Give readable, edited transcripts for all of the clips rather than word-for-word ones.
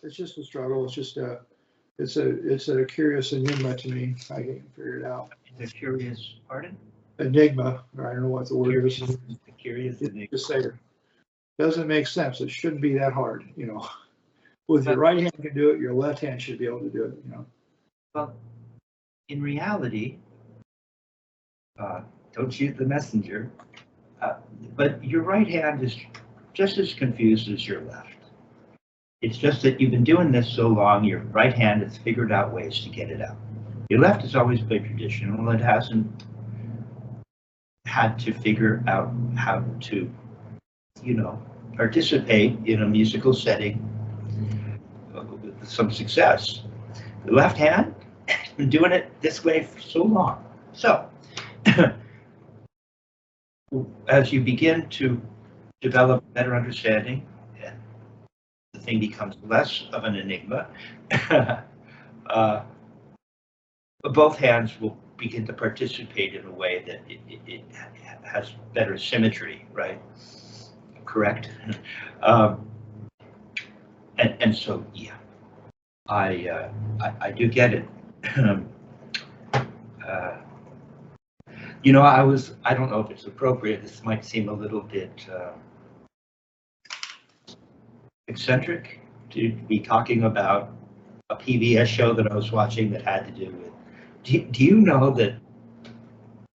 it's just a struggle. It's a curious enigma to me. I can't figure it out. It's a curious, pardon? Enigma, or I don't know what the word is. Curious enigma. Just say it. Doesn't make sense. It shouldn't be that hard, you know. With your right hand can do it, your left hand should be able to do it, you know. Well, in reality, don't shoot the messenger, but your right hand is just as confused as your left. It's just that you've been doing this so long, your right hand has figured out ways to get it out. Your left has always been traditional. It hasn't had to figure out how to, you know, participate in a musical setting with some success. The left hand has been doing it this way for so long. So, as you begin to develop better understanding, the thing becomes less of an enigma. Both hands will begin to participate in a way that it has better symmetry, right? Correct? And so, yeah, I do get it. You know, I don't know if it's appropriate. This might seem a little bit eccentric to be talking about a PBS show that I was watching that had to do with, do you know that,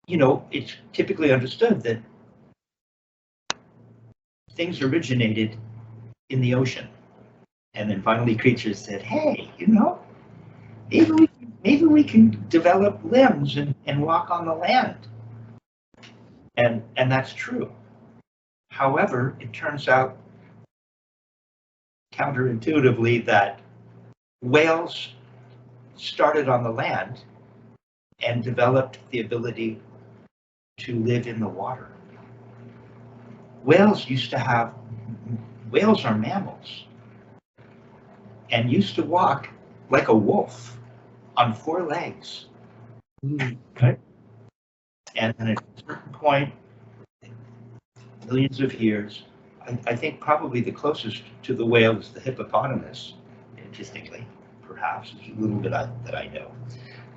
you know, it's typically understood that things originated in the ocean. And then finally creatures said, hey, you know, maybe we can develop limbs and walk on the land. And that's true. However, it turns out counterintuitively that whales started on the land and developed the ability to live in the water. Whales are mammals and used to walk like a wolf on 4 legs. Okay. And then at a certain point, millions of years, I think probably the closest to the whale is the hippopotamus, interestingly, perhaps, it's a little bit that I know.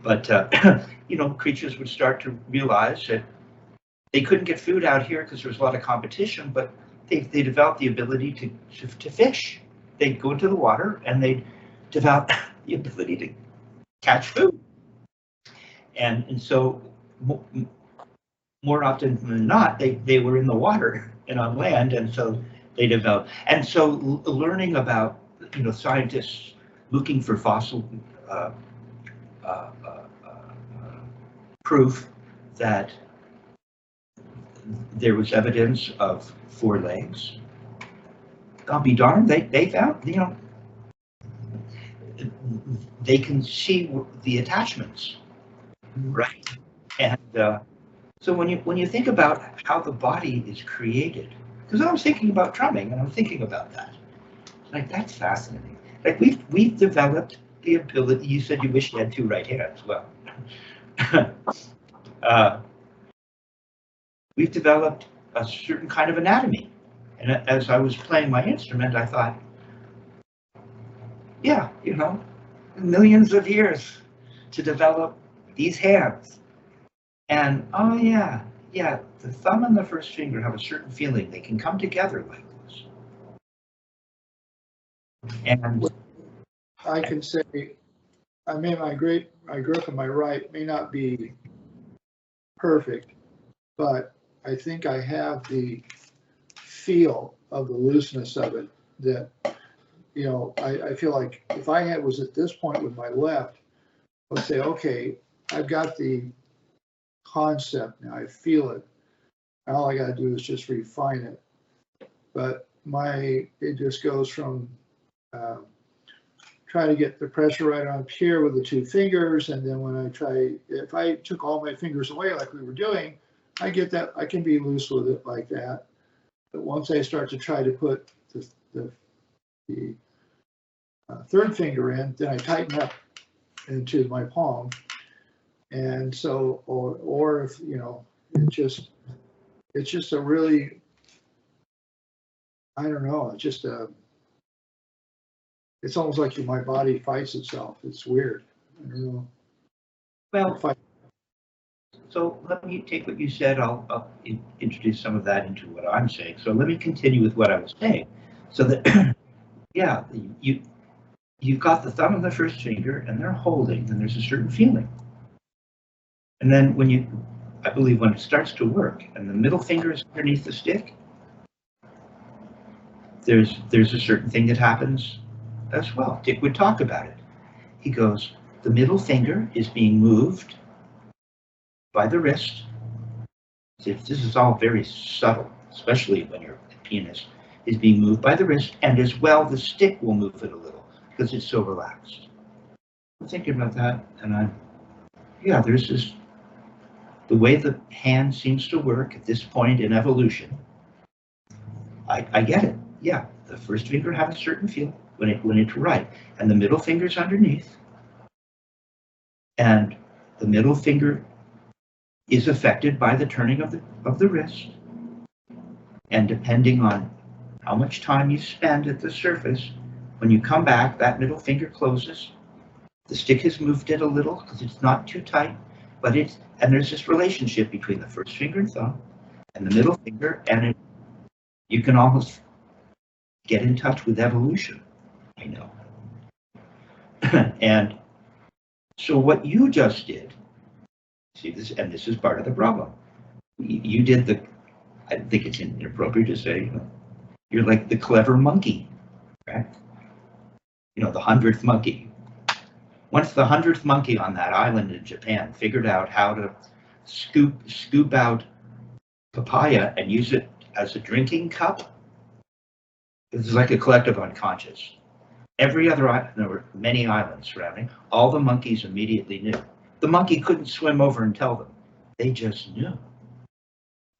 But, you know, creatures would start to realize that they couldn't get food out here because there was a lot of competition, but they developed the ability to fish. They'd go into the water and they'd develop the ability to catch food. And so more often than not, they were in the water and on land, and so they developed. And so learning about, you know, scientists looking for fossil proof that there was evidence of 4 legs. I'll be darned, they found, you know, they can see the attachments, right? And so when you think about how the body is created, because I was thinking about drumming and I'm thinking about that, like that's fascinating. Like we've developed the ability. You said you wish you had 2 right hands. Well, we've developed a certain kind of anatomy. And as I was playing my instrument, I thought, yeah, you know, millions of years to develop these hands. And oh yeah, the thumb and the first finger have a certain feeling. They can come together like this. And I can say, I grew up on my right, may not be perfect, but I think I have the feel of the looseness of it that, you know, I feel like if I was at this point with my left, I would say, okay, I've got the concept now, I feel it. All I got to do is just refine it. But it just goes from trying to get the pressure right on here with the 2 fingers, and then when if I took all my fingers away like we were doing, I get that I can be loose with it like that. But once I start to try to put the 3rd finger in, then I tighten up into my palm. And so, or if, you know, it's just a really, I don't know, it's just It's almost like my body fights itself. It's weird. I don't know. Well, so let me take what you said. I'll introduce some of that into what I'm saying. So let me continue with what I was saying. So that, yeah, you've got the thumb and the first finger, and they're holding, and there's a certain feeling. And then I believe when it starts to work, and the middle finger is underneath the stick, there's a certain thing that happens as well. Dick would talk about it. He goes, the middle finger is being moved by the wrist. This is all very subtle, especially when you're a pianist, is being moved by the wrist, and as well the stick will move it a little because it's so relaxed. I'm thinking about that, and there's this, the way the hand seems to work at this point in evolution. I get it. Yeah, the first finger has a certain feel when it's right, and the middle finger's underneath, and the middle finger is affected by the turning of the wrist, and depending on how much time you spend at the surface, when you come back, that middle finger closes. The stick has moved it a little because it's not too tight, but and there's this relationship between the first finger and thumb and the middle finger, and you can almost get in touch with evolution. I know. And so what you just did, see this, and this is part of the problem. You did I think it's inappropriate to say, you're like the clever monkey, right? The 100th monkey. Once the 100th monkey on that island in Japan figured out how to scoop out papaya and use it as a drinking cup, it's like a collective unconscious. Every other island, there were many islands surrounding, all the monkeys immediately knew. The monkey couldn't swim over and tell them. They just knew.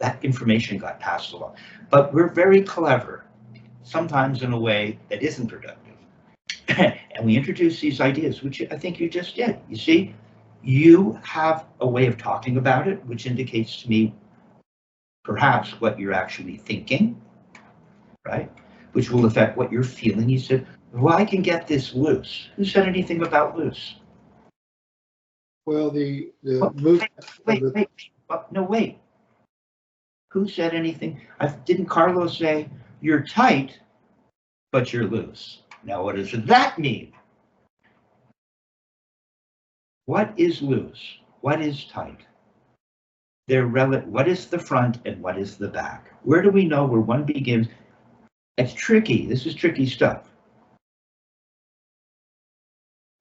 That information got passed along. But we're very clever, sometimes in a way that isn't productive. And we introduce these ideas, which I think you just did. You see, you have a way of talking about it, which indicates to me perhaps what you're actually thinking, right? Which will affect what you're feeling. You said, well, I can get this loose. Who said anything about loose? Well, the Wait. Who said anything? Didn't Carlos say, you're tight, but you're loose? Now, what does that mean? What is loose? What is tight? What is the front and what is the back? Where do we know where one begins? It's tricky. This is tricky stuff.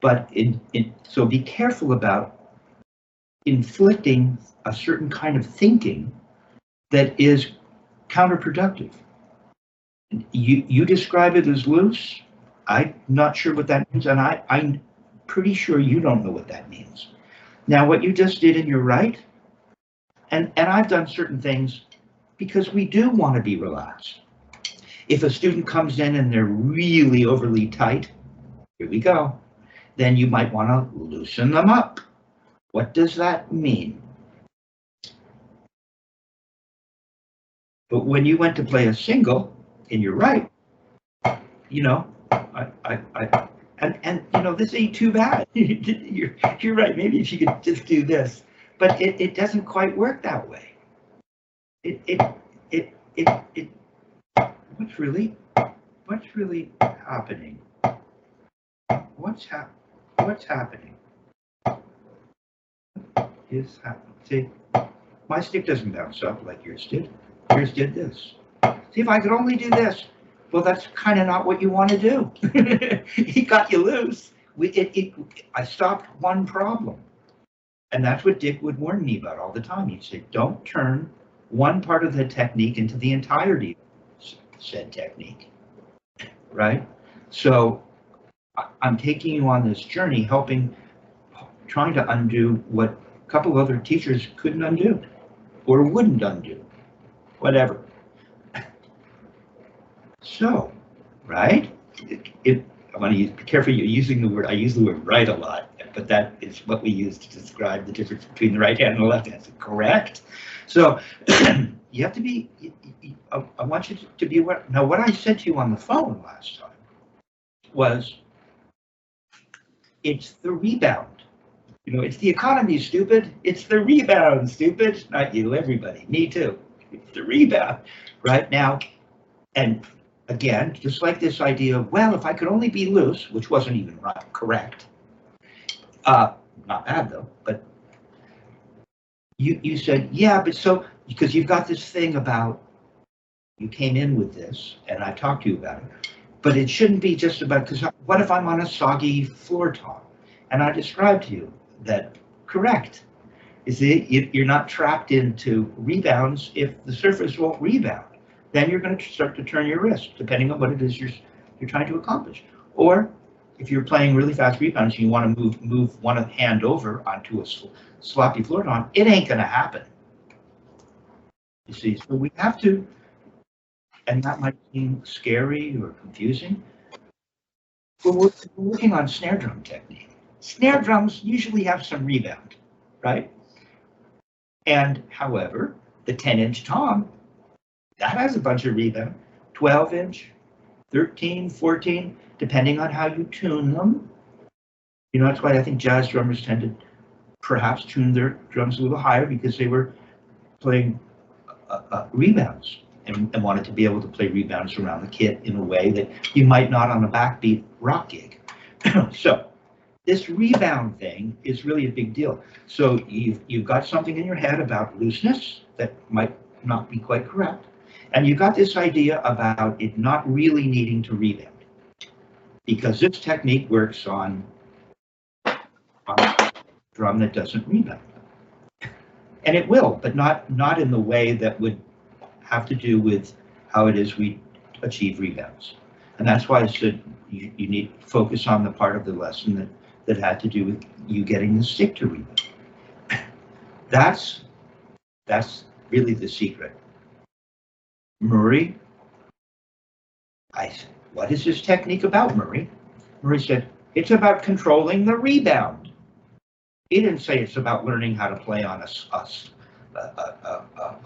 But so be careful about inflicting a certain kind of thinking that is counterproductive. You describe it as loose. I'm not sure what that means, and I'm pretty sure you don't know what that means. Now, what you just did, and you're right, and I've done certain things because we do want to be relaxed. If a student comes in and they're really overly tight, here we go, then you might want to loosen them up. What does that mean? But when you went to play a single, and you're right, this ain't too bad. You're right. Maybe if you could just do this, but it doesn't quite work that way. What's really happening? What's happening? Is happening. See, my stick doesn't bounce up like yours did. Yours did this. See, if I could only do this. Well, that's kind of not what you want to do. He got you loose. I stopped one problem. And that's what Dick would warn me about all the time. He'd say, don't turn one part of the technique into the entirety of said technique. Right? So I'm taking you on this journey, trying to undo what a couple other teachers couldn't undo or wouldn't undo, whatever. So, right? I want to be careful you're using the word. I use the word right a lot, but that is what we use to describe the difference between the right hand and the left hand. Correct? So you have to be. I want you to be aware. Now, what I said to you on the phone last time was It's the rebound. You know, it's the economy, stupid. It's the rebound, stupid. Not you, everybody. Me too. It's the rebound. Right now, and again, just like this idea of, well, if I could only be loose, which wasn't even right, correct. Not bad though, but you said, yeah, but so, because you've got this thing about, you came in with this, and I've talked to you about it, but it shouldn't be just about, because what if I'm on a soggy floor top? And I described to you that, correct. You see, you're not trapped into rebounds if the surface won't rebound. Then you're going to start to turn your wrist, depending on what it is you're trying to accomplish. Or if you're playing really fast rebounds and you want to move one hand over onto a sloppy floor tom, it ain't going to happen. You see, so we have to, and that might seem scary or confusing, but we're working on snare drum technique. Snare drums usually have some rebound, right? And however, the 10-inch tom, that has a bunch of rebound, 12-inch, 13, 14, depending on how you tune them. You know, that's why I think jazz drummers tend to perhaps tune their drums a little higher, because they were playing rebounds and wanted to be able to play rebounds around the kit in a way that you might not on a backbeat rock gig. So this rebound thing is really a big deal. So you've got something in your head about looseness that might not be quite correct. And you got this idea about it not really needing to rebound, because this technique works on a drum that doesn't rebound. And it will, but not in the way that would have to do with how it is we achieve rebounds. And that's why I said you need to focus on the part of the lesson that had to do with you getting the stick to rebound. That's really the secret. Murray, I said, what is this technique about, Murray? Murray said, it's about controlling the rebound. He didn't say it's about learning how to play on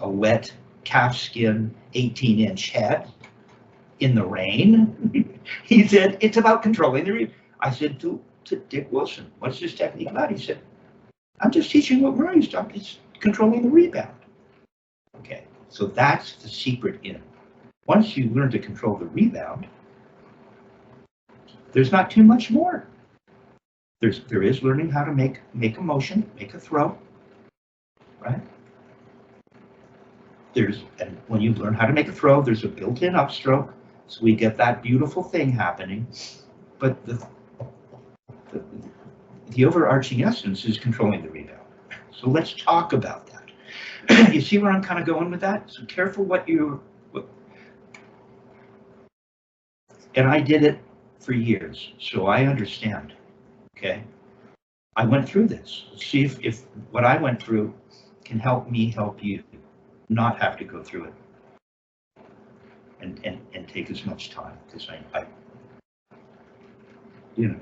a wet calfskin 18-inch head in the rain. He said, it's about controlling the rebound. I said to Dick Wilson, what's this technique about? He said, I'm just teaching what Murray's done. It's controlling the rebound. Okay. So that's the secret in it. Once you learn to control the rebound, there's not too much more. There is learning how to make a motion, make a throw, right? And when you learn how to make a throw, there's a built-in upstroke, so we get that beautiful thing happening. But the overarching essence is controlling the rebound. So let's talk about that. You see where I'm kind of going with that? So careful what you... And I did it for years, so I understand, okay? I went through this. Let's see if what I went through can help me help you not have to go through it and take as much time, because I you know,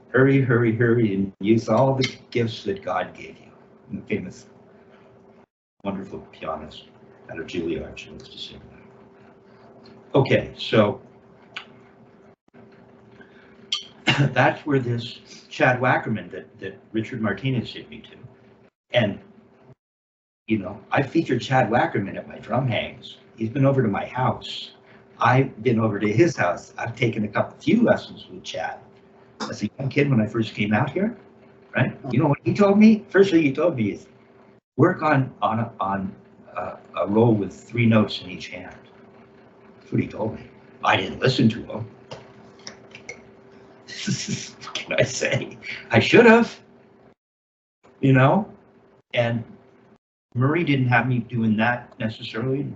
hurry, hurry, hurry, and use all the gifts that God gave you. And the famous, wonderful pianist out of Juilliard, she likes to sing that. Okay, so that's where this Chad Wackerman that Richard Martinez hit me to. And, you know, I featured Chad Wackerman at my drum hangs. He's been over to my house. I've been over to his house. I've taken a few lessons with Chad as a young kid when I first came out here, right? You know what he told me? First thing he told me is, work on a roll with 3 notes in each hand. That's what he told me. I didn't listen to him. What can I say? I should have, you know? And Murray didn't have me doing that necessarily.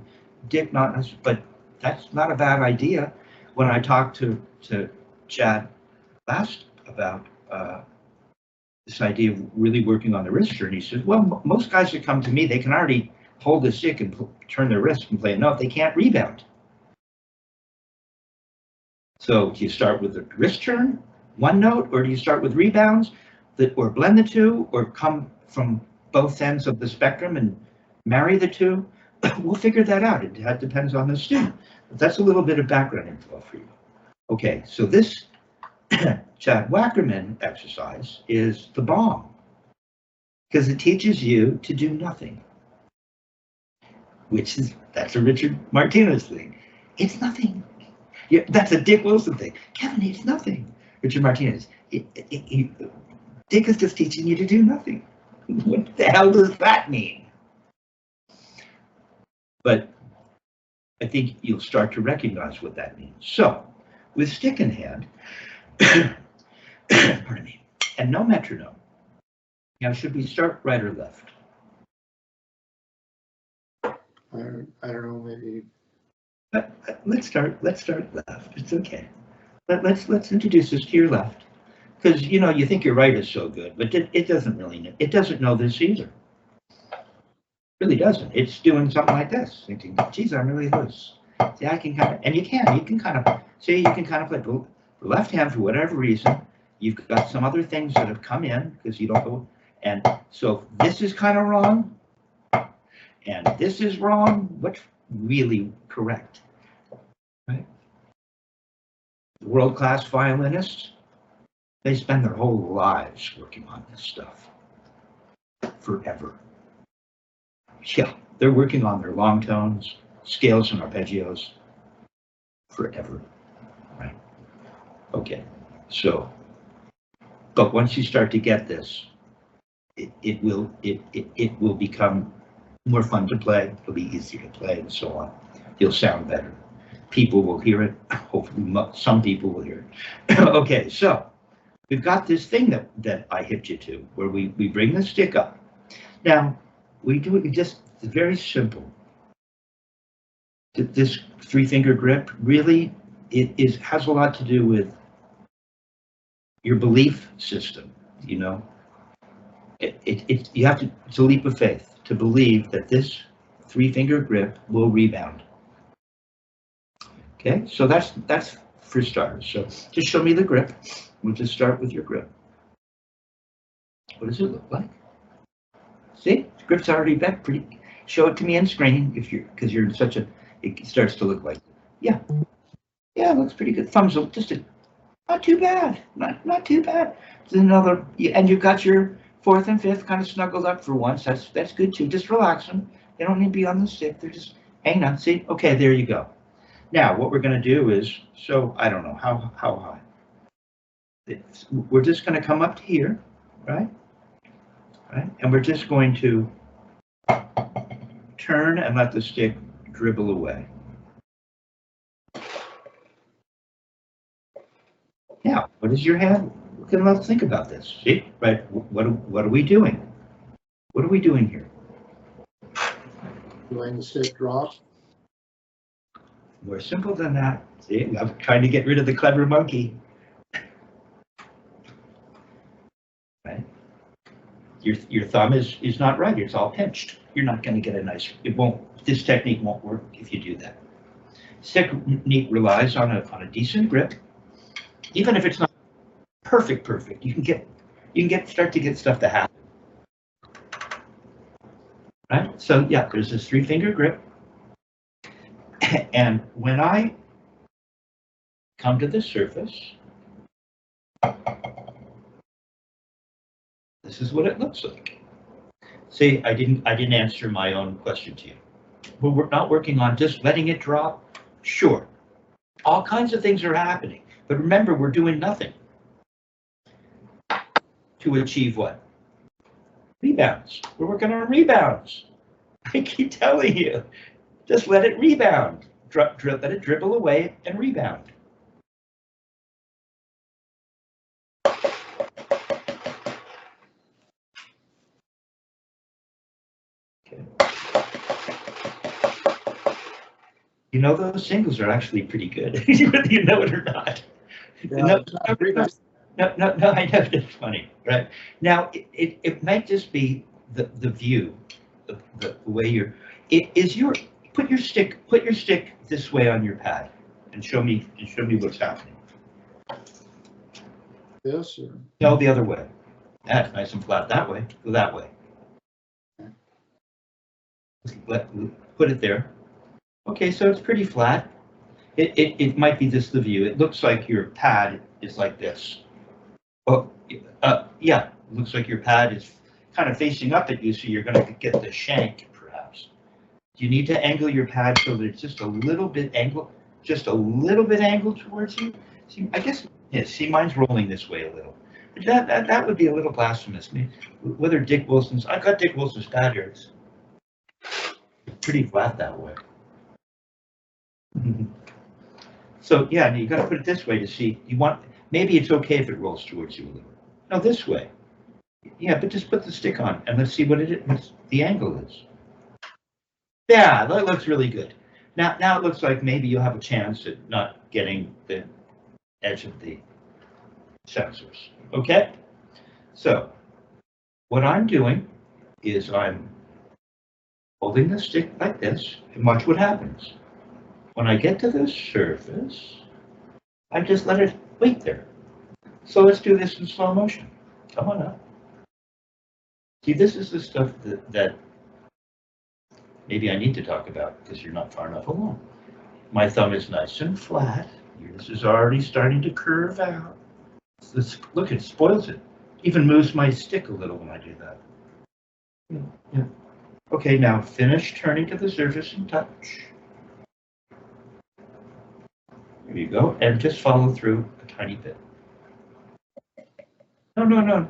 Dick not necessarily, but that's not a bad idea. When I talked to Chad last about this idea of really working on the wrist turn, he says, well, most guys that come to me, they can already hold the stick and turn their wrist and play a note. They can't rebound. So do you start with the wrist turn, 1 note, or do you start with rebounds, or blend the two, or come from both ends of the spectrum and marry the two? We'll figure that out. It depends on the student. But that's a little bit of background info for you. Okay, so this Chad Wackerman exercise is the bomb, because it teaches you to do nothing, that's a Richard Martinez thing. It's nothing. Yeah, that's a Dick Wilson thing. Kevin, it's nothing. Richard Martinez. Dick is just teaching you to do nothing. What the hell does that mean? But I think you'll start to recognize what that means. So, with stick in hand, pardon me, and no metronome. Now, should we start right or left? I don't know, maybe. Let's start left. It's okay. Let's introduce this to your left, because you think your right is so good, but it doesn't really know. It doesn't know this either. It really doesn't. It's doing something like this, thinking, "Geez, I'm really loose." See, I can kind of, and you can kind of see. You can kind of play the left hand for whatever reason. You've got some other things that have come in because you don't go, and so this is kind of wrong, and this is wrong. What's really correct? Right? World-class violinists, they spend their whole lives working on this stuff. Forever. Yeah, they're working on their long tones, scales and arpeggios forever. Right? Okay, so, but once you start to get this, it will become more fun to play, it'll be easier to play, and so on. You'll sound better. People will hear it. Hopefully, some people will hear it. Okay, so we've got this thing that I hipped you to, where we bring the stick up. Now, we do it just very simple. This three-finger grip really has a lot to do with your belief system. You have to. It's a leap of faith to believe that this three-finger grip will rebound. Okay, so that's for starters. So just show me the grip. We'll just start with your grip. What does it look like? See, the grip's already back. Pretty. Show it to me on screen because you're in such a. It starts to look like. Yeah, it looks pretty good. Thumbs up, not too bad. Not too bad. There's another, and you've got your fourth and fifth kind of snuggled up for once. That's good too. Just relax them. They don't need to be on the stick. They're just hanging on. See, okay, there you go. Now, what we're going to do is, so I don't know how high. We're just going to come up to here, right? And we're just going to turn and let the stick dribble away. Now, what is your hand? Let's think about this. See, right? What are we doing? What are we doing here? Letting the stick drop. More simple than that. See, I'm trying to get rid of the clever monkey. Right? Your thumb is not right. It's all pinched. You're not going to get a nice. This technique won't work if you do that. This technique relies on a decent grip, even if it's not perfect. You can start to get stuff to happen. Right? So yeah, there's this three-finger grip. And when I come to the surface, this is what it looks like. See, I didn't answer my own question to you. But we're not working on just letting it drop. Sure, all kinds of things are happening. But remember, we're doing nothing to achieve what? Rebounds. We're working on rebounds. I keep telling you. Just let it rebound. Let it dribble away and rebound. Okay. Those singles are actually pretty good, whether you know it or not. Yeah, No, I know it's funny, right? Now, it might just be the view, the way you're. Put your stick this way on your pad, and show me what's happening. This or No, the other way. That's nice and flat that way. Go that way. Put it there. Okay, so it's pretty flat. It might be this the view. It looks like your pad is like this. Oh, yeah, it looks like your pad is kind of facing up at you, so you're going to get the shank, perhaps. You need to angle your pad so that it's just a little bit angled, towards you. See, I guess, yeah, see, mine's rolling this way a little. But that would be a little blasphemous. I mean, whether Dick Wilson's, I got Dick Wilson's pad here. It's pretty flat that way. So yeah, you got to put it this way to see. Maybe it's okay if it rolls towards you a little. No, this way. Yeah, but just put the stick on and let's see what the angle is. Yeah, that looks really good. Now it looks like maybe you'll have a chance at not getting the edge of the sensors. Okay? So what I'm doing is I'm holding the stick like this and watch what happens. When I get to the surface, I just let it wait there. So let's do this in slow motion. Come on up. See, this is the stuff that maybe I need to talk about because you're not far enough along. My thumb is nice and flat. Yours is already starting to curve out. Look, it spoils it. Even moves my stick a little when I do that. Yeah. Okay, now finish turning to the surface and touch. There you go, and just follow through a tiny bit. No.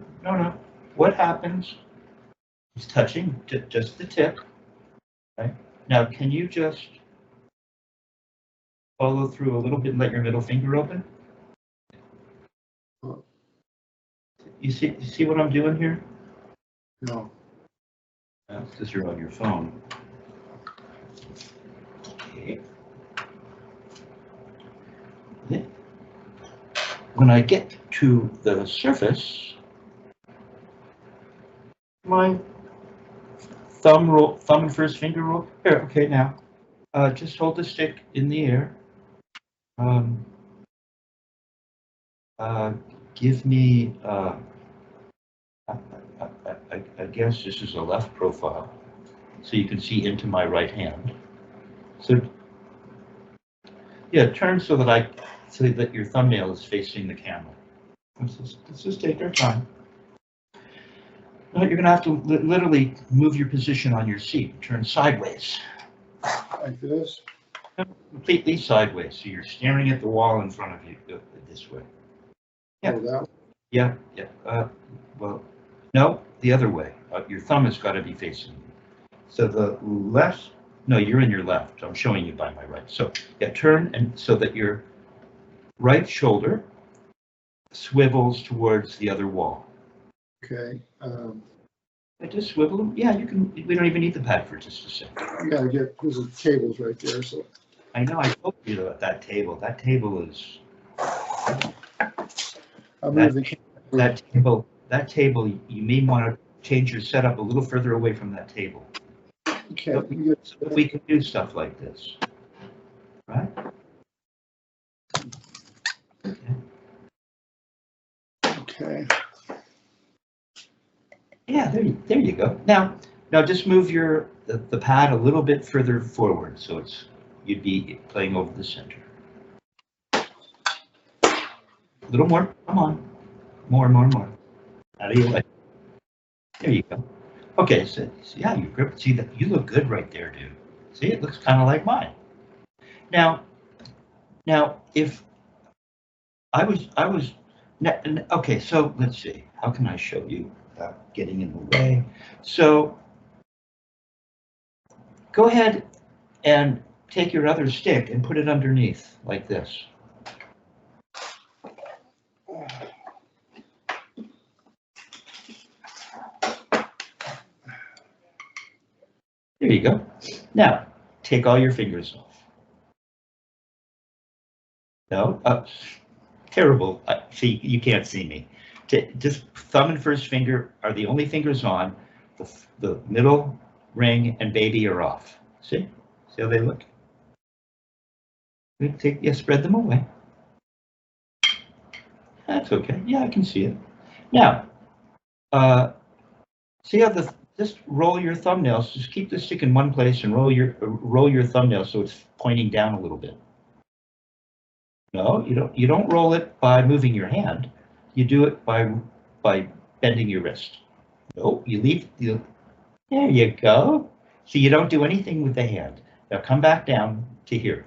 What happens is touching just the tip. Right? Now, can you just follow through a little bit and let your middle finger open? You see what I'm doing here? No. That's because you're on your phone. Okay. When I get to the surface, my thumb and first finger roll. Here, okay, now just hold the stick in the air. Give me, I guess this is a left profile, so you can see into my right hand. So, yeah, turn so that your thumbnail is facing the camera. Let's just take our time. No, you're going to have to literally move your position on your seat. Turn sideways. Like this? Completely sideways, so you're staring at the wall in front of you this way. Yeah. Oh, that way. Yeah. Well, no, the other way. Your thumb has got to be facing you. So the left. No, you're in your left. I'm showing you by my right. So yeah, turn and so that your right shoulder swivels towards the other wall. Okay. I just swivel them. Yeah, you can. We don't even need the pad for just a second. Yeah, there's a tables right there. So I know. I told you about that table. That table is. That table. You may want to change your setup a little further away from that table. Okay. So we can do stuff like this, right? Okay. Yeah, there you go. Now just move the pad a little bit further forward, so you'd be playing over the center. A little more. Come on. More. Out of your way. There you go. Okay, so yeah, your grip. See that you look good right there, dude. See, it looks kind of like mine. Now, if I was okay, so let's see. How can I show you without getting in the way? So go ahead and take your other stick and put it underneath like this. There you go. Now, take all your fingers off. No? Terrible. See, you can't see me. Just thumb and first finger are the only fingers on. The middle, ring, and baby are off. See? See how they look? Spread them away. That's okay. Yeah, I can see it. Now, see how just roll your thumbnails. Just keep the stick in one place and roll your thumbnail so it's pointing down a little bit. No, you don't roll it by moving your hand. You do it by bending your wrist. No, there you go. So you don't do anything with the hand. Now come back down to here.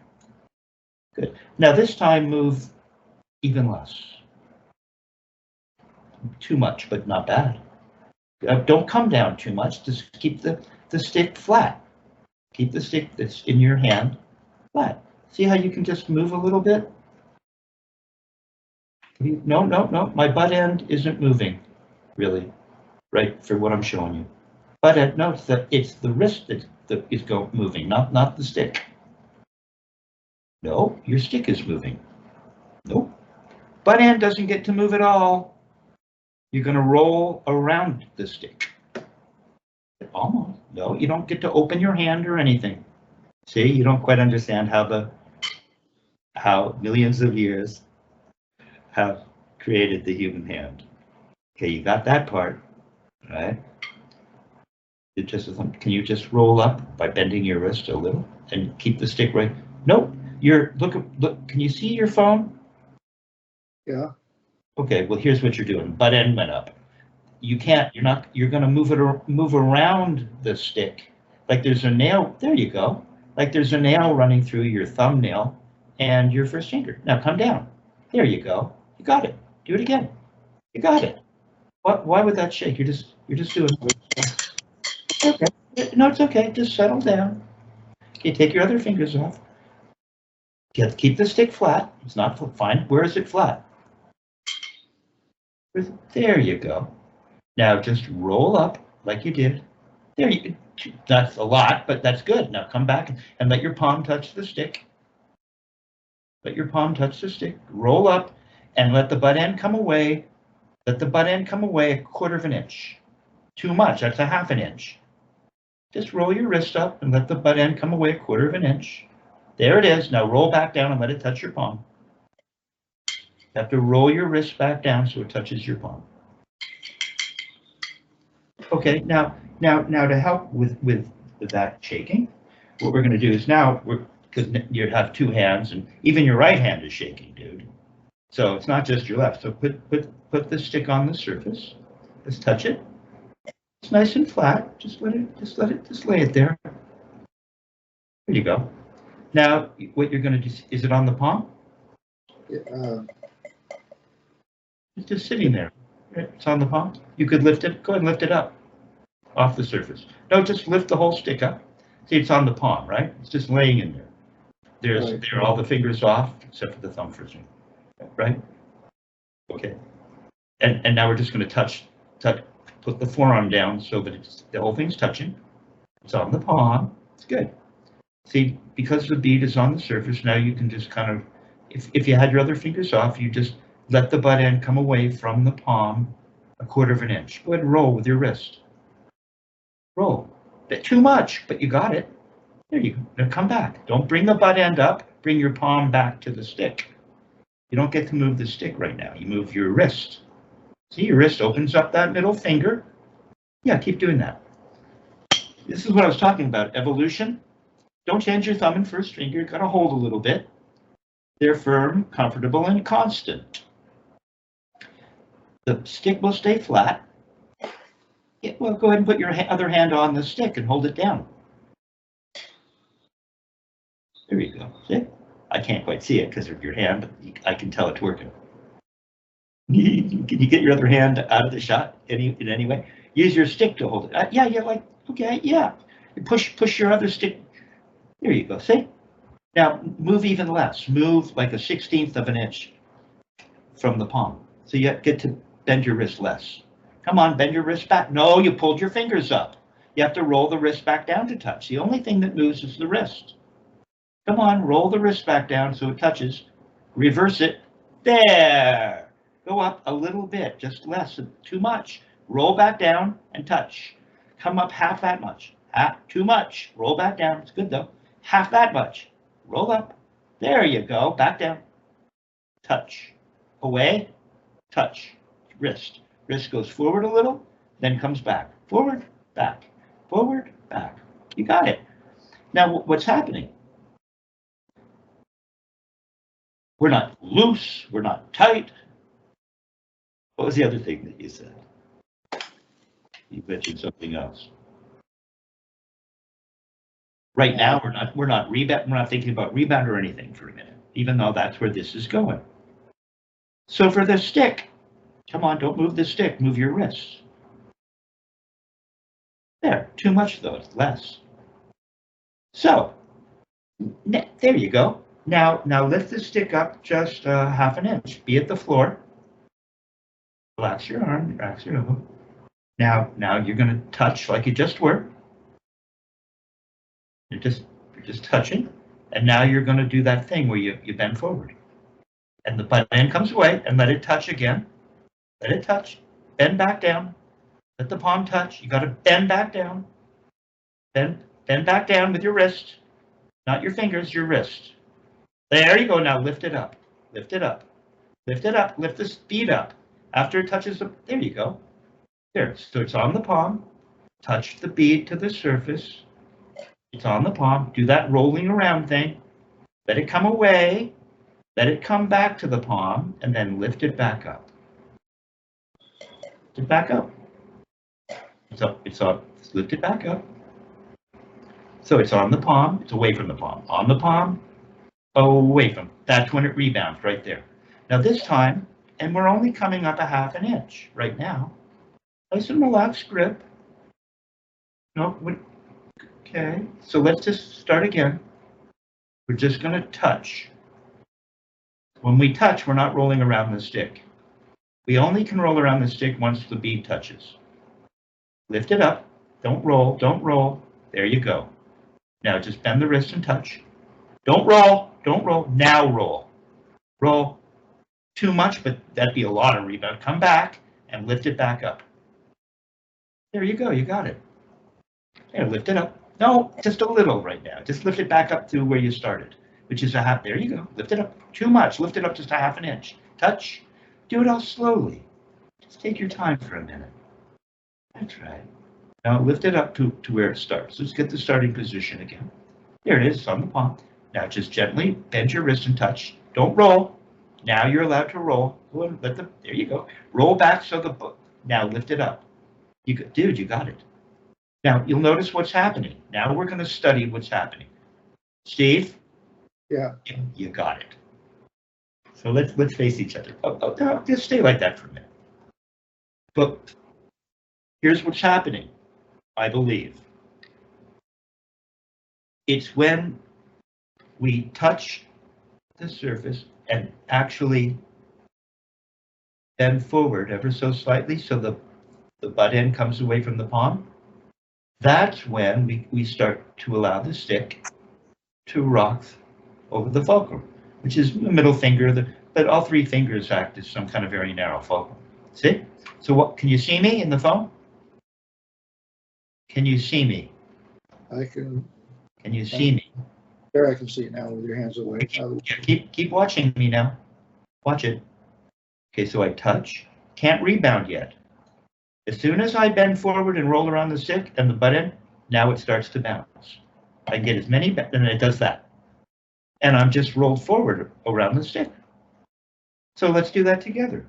Good. Now this time move even less. Too much, but not bad. Don't come down too much. Just keep the stick flat. Keep the stick that's in your hand flat. See how you can just move a little bit? No, no, no. My butt end isn't moving, really, right, for what I'm showing you. Butt end, no, it's the wrist that is moving, not the stick. No, your stick is moving. Nope. Butt end doesn't get to move at all. You're going to roll around the stick. Almost. No, you don't get to open your hand or anything. See, you don't quite understand how millions of years have created the human hand. Okay, you got that part, right? Can you just roll up by bending your wrist a little and keep the stick right? Nope. Look. Can you see your phone? Yeah. Okay. Well, here's what you're doing. Butt end went up. You can't. You're going to move around the stick like there's a nail. There you go. Like there's a nail running through your thumbnail and your first finger. Now come down. There you go. You got it. Do it again. You got it. What? Why would that shake? You're just doing. Okay. No, it's okay. Just settle down. Okay, take your other fingers off. You have to keep the stick flat. It's not fine. Where is it flat? There you go. Now just roll up like you did. That's a lot, but that's good. Now come back and let your palm touch the stick. Let your palm touch the stick. Roll up and let the butt end come away. Let the butt end come away 1/4 of an inch. Too much. That's a 1/2 an inch. Just roll your wrist up and let the butt end come away 1/4 of an inch. There it is. Now roll back down and let it touch your palm. You have to roll your wrist back down so it touches your palm. Okay, now to help with that shaking, what we're going to do is because you have 2 hands and even your right hand is shaking, dude. So it's not just your left. So put the stick on the surface. Let's touch it. It's nice and flat. Just lay it there. There you go. Now, what you're going to do, is it on the palm? It's just sitting there. It's on the palm. You could lift it. Go ahead and lift it up off the surface. No, just lift the whole stick up. See, it's on the palm, right? It's just laying in there. There are all the fingers off except for the thumb first, right? Okay. And now we're just going to put the forearm down so that the whole thing's touching. It's on the palm. It's good. See, because the bead is on the surface, now you can just kind of, if you had your other fingers off, you just let the butt end come away from the palm 1/4 of an inch. Go ahead and roll with your wrist. Roll. Bit too much, but you got it. There you go. Now come back. Don't bring the butt end up. Bring your palm back to the stick. You don't get to move the stick right now. You move your wrist. See, your wrist opens up that middle finger. Yeah, keep doing that. This is what I was talking about, evolution. Don't change your thumb and first finger. You've got to hold a little bit. They're firm, comfortable, and constant. The stick will stay flat. Yeah, well, go ahead and put your other hand on the stick and hold it down. There you go. See? I can't quite see it because of your hand, but I can tell it's working. Can you get your other hand out of the shot in any way? Use your stick to hold it. Yeah, like, okay, yeah. Push your other stick. There you go. See? Now move even less. Move like a 1/16 of an inch from the palm. So you get to bend your wrist less. Come on, bend your wrist back. No, you pulled your fingers up. You have to roll the wrist back down to touch. The only thing that moves is the wrist. Come on, roll the wrist back down so it touches. Reverse it. There. Go up a little bit, just less, too much. Roll back down and touch. Come up 1/2 that much. Too much. Roll back down. It's good though. 1/2 that much. Roll up. There you go. Back down. Touch. Away. Touch. Wrist. Wrist goes forward a little, then comes back. Forward, back. Forward, back. You got it. Now, what's happening? We're not loose, we're not tight. What was the other thing that you said? You mentioned something else. Right now, we're not thinking about rebound or anything for a minute, even though that's where this is going. So for the stick, come on, don't move the stick, move your wrists. There, too much though, it's less. So, there you go. Now lift the stick up just half an inch. Be at the floor. Relax your arm, relax your elbow. Now you're going to touch like you just were. You're just touching, and now you're going to do that thing where you bend forward, and the butt end comes away, and let it touch again. Let it touch. Bend back down. Let the palm touch. You got to bend back down. Bend back down with your wrist, not your fingers, your wrist. There you go. Now lift it up. Lift it up. Lift it up. Lift the speed up. After it touches the, there you go. There. So it's on the palm. Touch the bead to the surface. It's on the palm. Do that rolling around thing. Let it come away. Let it come back to the palm, and then lift it back up. Lift it back up. It's up. Lift it back up. So it's on the palm. It's away from the palm. On the palm. Away from. That's when it rebounds right there. Now this time, and we're only coming up a half an inch right now. Nice and relaxed grip. No. Okay. So let's just start again. We're just going to touch. When we touch, we're not rolling around the stick. We only can roll around the stick once the bead touches. Lift it up. Don't roll. Don't roll. There you go. Now just bend the wrist and touch. Don't roll. Don't roll. Now roll. Roll. Too much, but that'd be a lot of rebound. Come back and lift it back up. There you go. You got it. There, lift it up. No, just a little right now. Just lift it back up to where you started, which is a half. There you go. Lift it up. Too much. Lift it up just a half an inch. Touch. Do it all slowly. Just take your time for a minute. That's right. Now lift it up to where it starts. Let's get the starting position again. There it is on the palm. Now just gently bend your wrist and touch. Don't roll. Now you're allowed to roll. There you go. Roll back so the now lift it up. Dude, you got it. Now you'll notice what's happening. Now we're going to study what's happening. Steve? Yeah. You got it. So let's face each other. No, just stay like that for a minute. But here's what's happening, I believe. It's when we touch the surface and actually bend forward ever so slightly so the butt end comes away from the palm. That's when we start to allow the stick to rock over the fulcrum, which is the middle finger, but all three fingers act as some kind of very narrow fulcrum. See? So what, can you see me in the phone? Can you see me? I can. Can you see me? There, I can see it now with your hands away. Keep watching me now. Watch it. Okay, so I touch. Can't rebound yet. As soon as I bend forward and roll around the stick and the butt end, now it starts to bounce. I get as many, and it does that. And I'm just rolled forward around the stick. So let's do that together.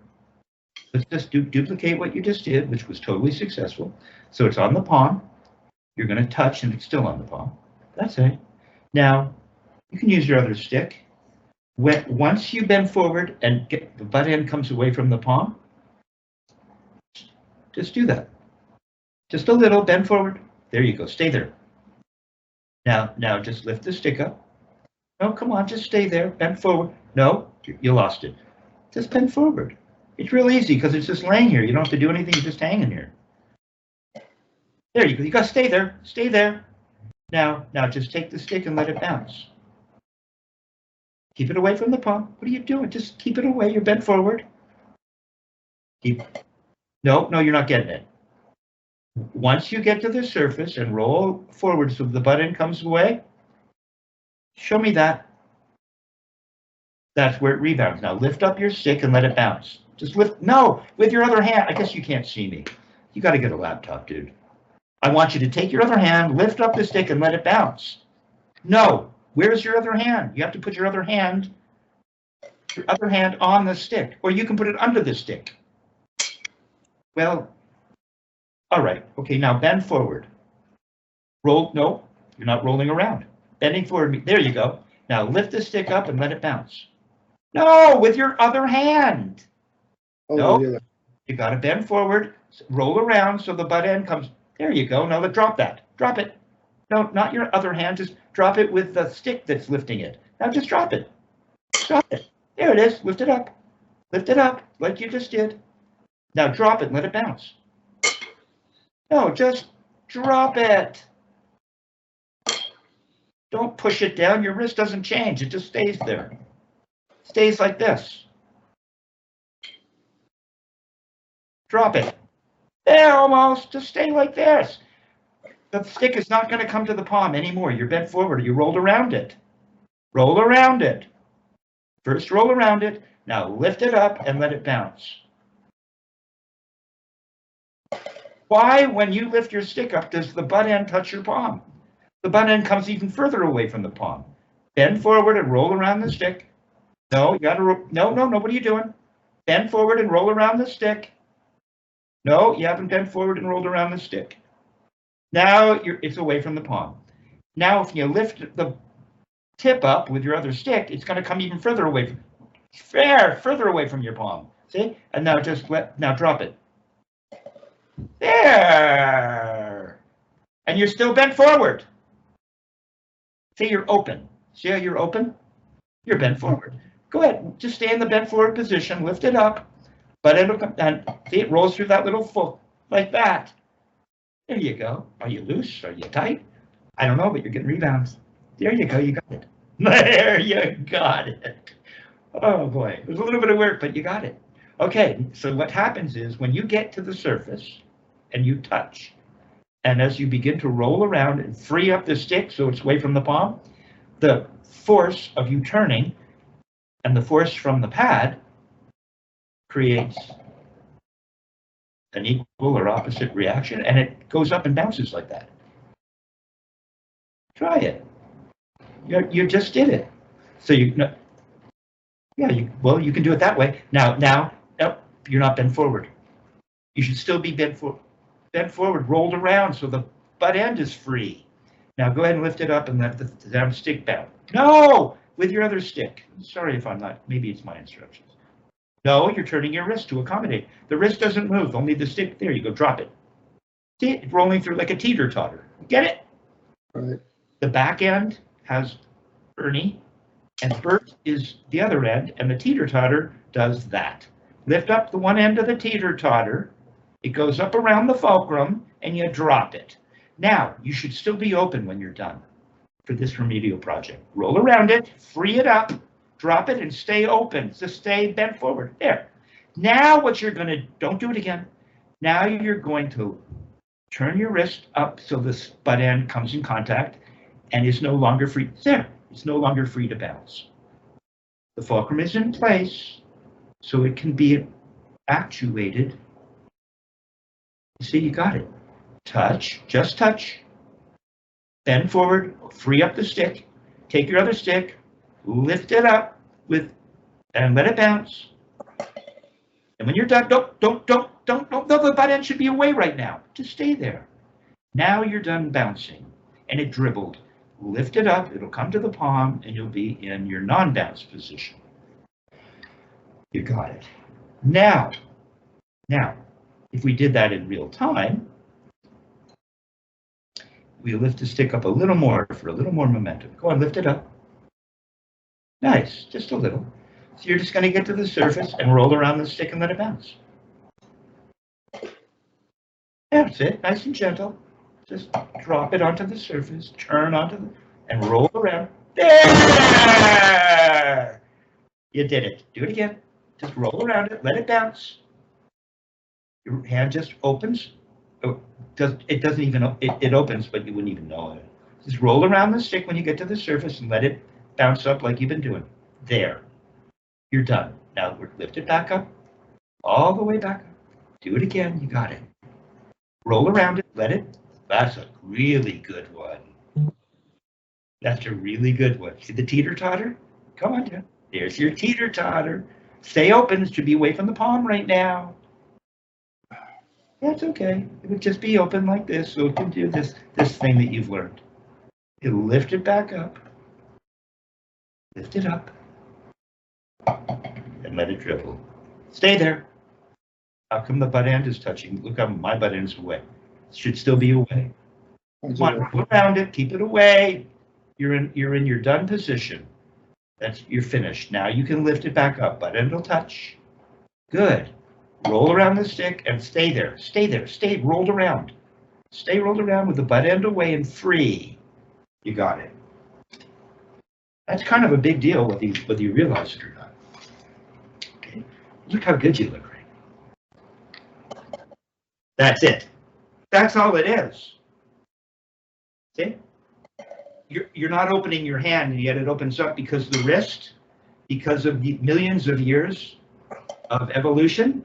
Let's just duplicate what you just did, which was totally successful. So it's on the palm. You're going to touch, and it's still on the palm. That's it. Now, you can use your other stick. Once you bend forward and the butt end comes away from the palm, just do that. Just a little, bend forward. There you go. Stay there. Now just lift the stick up. No, come on, just stay there. Bend forward. No, you lost it. Just bend forward. It's real easy because it's just laying here. You don't have to do anything. You're just hanging here. There you go. You got to stay there. Stay there. Now just take the stick and let it bounce. Keep it away from the palm. What are you doing? Just keep it away. You're bent forward. No, you're not getting it. Once you get to the surface and roll forward so the butt end comes away, show me that. That's where it rebounds. Now lift up your stick and let it bounce. Just lift. No, with your other hand. I guess you can't see me. You got to get a laptop, dude. I want you to take your other hand, lift up the stick, and let it bounce. No, where's your other hand? You have to put your other hand Your other hand on the stick, or you can put it under the stick. Well, all right. Okay, now bend forward. Roll, no, you're not rolling around. Bending forward, there you go. Now lift the stick up and let it bounce. No, with your other hand. Oh, No, yeah. you got to bend forward, roll around so the butt end comes. There you go. Now drop that. Drop it. No, not your other hand. Just drop it with the stick that's lifting it. Now just drop it. Drop it. There it is. Lift it up. Lift it up like you just did. Now drop it and let it bounce. No, just drop it. Don't push it down. Your wrist doesn't change. It just stays there. Stays like this. Drop it. There, almost. Just stay like this. The stick is not going to come to the palm anymore. You're bent forward. You rolled around it. Roll around it. First roll around it. Now lift it up and let it bounce. Why, when you lift your stick up, does the butt end touch your palm? The butt end comes even further away from the palm. Bend forward and roll around the stick. No, you got to, no, what are you doing? Bend forward and roll around the stick. No, you haven't bent forward and rolled around the stick. Now it's away from the palm. Now if you lift the tip up with your other stick, it's going to come even further away further away from your palm. See? And now now drop it. There. And you're still bent forward. See, you're open. See how you're open? You're bent forward. Go ahead, just stay in the bent forward position, lift it up, but it'll come, and see, it rolls through that little foot, like that. There you go. Are you loose? Are you tight? I don't know, but you're getting rebounds. There you go, you got it. There you got it. Oh boy, it was a little bit of work, but you got it. Okay, so what happens is when you get to the surface and you touch, and as you begin to roll around and free up the stick so it's away from the palm, the force of you turning and the force from the pad creates an equal or opposite reaction, and it goes up and bounces like that. Try it. You just did it. So you can do it that way. Now, nope, you're not bent forward. You should still be bent forward, rolled around so the butt end is free. Now go ahead and lift it up and let the down stick bounce. No, with your other stick. Sorry if I'm not, maybe it's my instructions. No, you're turning your wrist to accommodate. The wrist doesn't move, only the stick. There you go, drop it. See it rolling through like a teeter-totter. Get it? Right. The back end has Ernie, and Bert is the other end, and the teeter-totter does that. Lift up the one end of the teeter-totter, it goes up around the fulcrum, and you drop it. Now, you should still be open when you're done for this remedial project. Roll around it, free it up, drop it, and stay open. So stay bent forward. There. Now what you're going to, don't do it again. Now you're going to turn your wrist up so this butt end comes in contact and is no longer free. There. It's no longer free to bounce. The fulcrum is in place so it can be actuated. You see, you got it. Touch, just touch. Bend forward, free up the stick. Take your other stick, lift it up and let it bounce. And when you're done, don't, the butt end should be away right now. Just stay there. Now you're done bouncing and it dribbled. Lift it up, it'll come to the palm and you'll be in your non-bounce position. You got it. Now, if we did that in real time, we lift the stick up a little more for a little more momentum. Go on, lift it up. Nice, just a little. So you're just going to get to the surface and roll around the stick and let it bounce. That's it, nice and gentle. Just drop it onto the surface, turn onto the, and roll around. There! You did it. Do it again. Just roll around it, let it bounce. Your hand just opens. It doesn't even, it opens, but you wouldn't even know it. Just roll around the stick when you get to the surface and let it bounce up like you've been doing. There. You're done. Now lift it back up, all the way back up. Do it again, you got it. Roll around it, let it. That's a really good one. That's a really good one. See the teeter-totter? Come on, Jen. There's your teeter-totter. Stay open. It should be away from the palm right now. That's okay. It would just be open like this, so it can do this thing that you've learned. It'll lift it back up. Lift it up. And let it dribble. Stay there. How come the butt end is touching? Look how my butt end's away. It should still be away. Come on, roll around it. Keep it away. You're in your done position. You're finished. Now you can lift it back up. Butt end will touch. Good. Roll around the stick and stay there. Stay there. Stay rolled around. Stay rolled around with the butt end away and free. You got it. That's kind of a big deal whether you realize it or not. Okay. Look how good you look, right? That's it. That's all it is. See? You're not opening your hand, and yet it opens up because the wrist, because of the millions of years of evolution.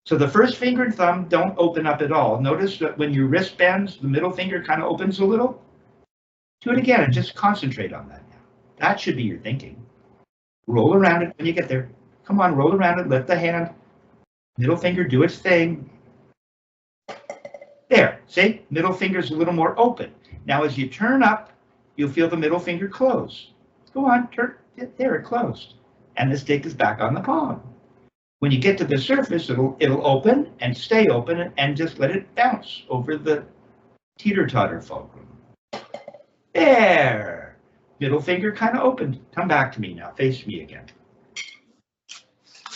So the first finger and thumb don't open up at all. Notice that when your wrist bends, the middle finger kind of opens a little. Do it again and just concentrate on that now. That should be your thinking. Roll around it when you get there. Come on, roll around it, lift the hand. Middle finger, do its thing. There, see? Middle finger's a little more open. Now as you turn up, you'll feel the middle finger close. Go on, turn, there, it closed. And the stick is back on the palm. When you get to the surface, it'll open and stay open and just let it bounce over the teeter-totter fulcrum. There! Middle finger kind of opened. Come back to me now, face me again.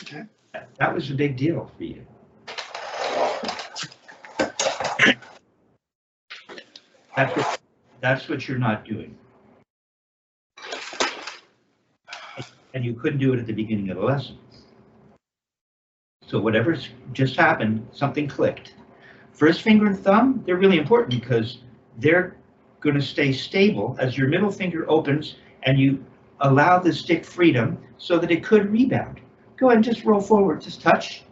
Okay. That was a big deal for you. That's what you're not doing. And you couldn't do it at the beginning of the lesson. So whatever's just happened, something clicked. First finger and thumb, they're really important because they're going to stay stable as your middle finger opens and you allow the stick freedom so that it could rebound. Go ahead and just roll forward, just touch.